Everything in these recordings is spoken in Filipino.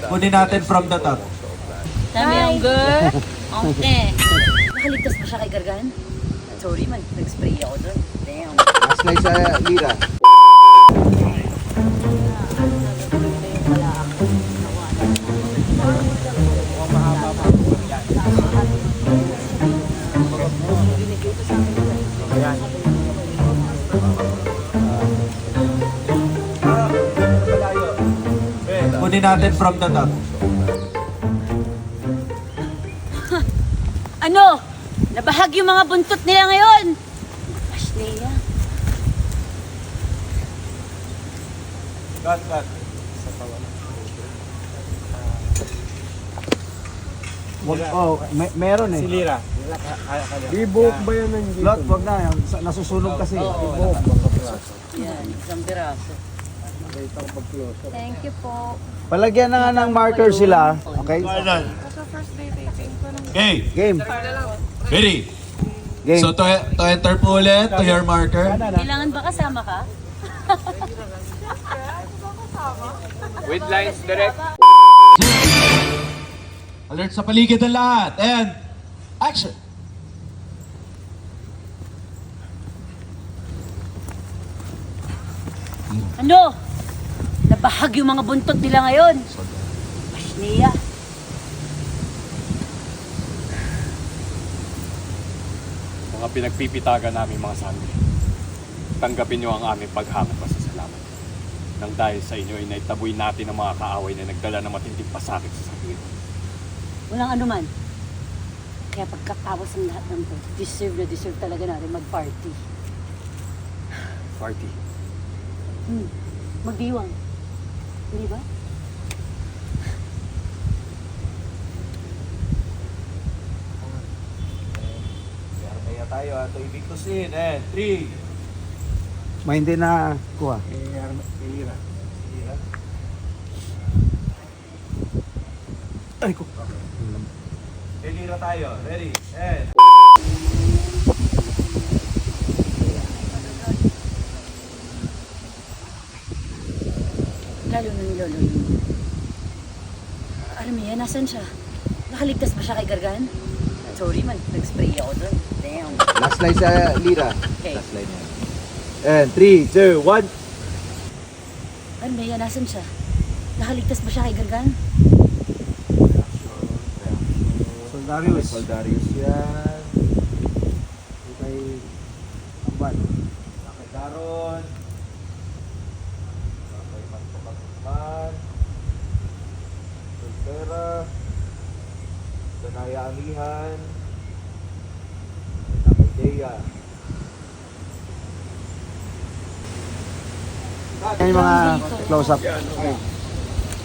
Kunin natin from the top. Dami ang girl. Okay. Nakaligtas ba siya kay Gargan? Sorry man, nag-spray ako doon. Damn. Maslay sa lira. Kunin natin from the top. Ano? Nabahag yung mga buntot nila ngayon. Ashley, Cut. Meron eh. Si Lira. Ibuhok ba yan ng Lot, wag na. Nasusunog kasi. Ibuhok. yan, isang piraso. Thank you po. Palagyan na nga ng marker sila. Okay? Okay, Game. ready? Game. So to enter po ulit to your marker. Kailangan ba kasama ka? With lines direct. Alert sa paligid ng lahat. And action! Ano? Nabahag yung mga buntot nila ngayon. Ashley, Mga pinagpipitagan namin mga sangre. Tanggapin niyo ang aming paghanga pasasalamat. Nang dahil sa inyo ay naitaboy natin ang mga kaaway na nagdala ng matinding pasakit sa sanggol. walang anuman. Kaya pagkatapos ng lahat ng to, deserve talaga natin mag-party. Party. Magdiwang. Hindi ba? Kaya tayo ato ibigtusin. And 3. May hindi na kuha. Ay ko. Delira tayo. Ready? And Lalo na ni Lolo Lolo. Armia, nasan siya? Nakaligtas ba siya kay Gargan? Sorry man, nag-spray ako doon. Damn. Maslay sa lira. Okay. Maslay na. And 3, 2, 1. Armia, nasan siya? Nakaligtas ba siya kay Gargan? Soldarius. Soldarius yan. Kay Amban. kay Daron. Kay Magpapagman. Soltera. Danaya Amihan. Kay Dea. Yan yung mga close-up.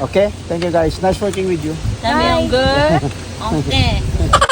Okay, thank you guys. Nice working with you. Dami ang girl. Okay.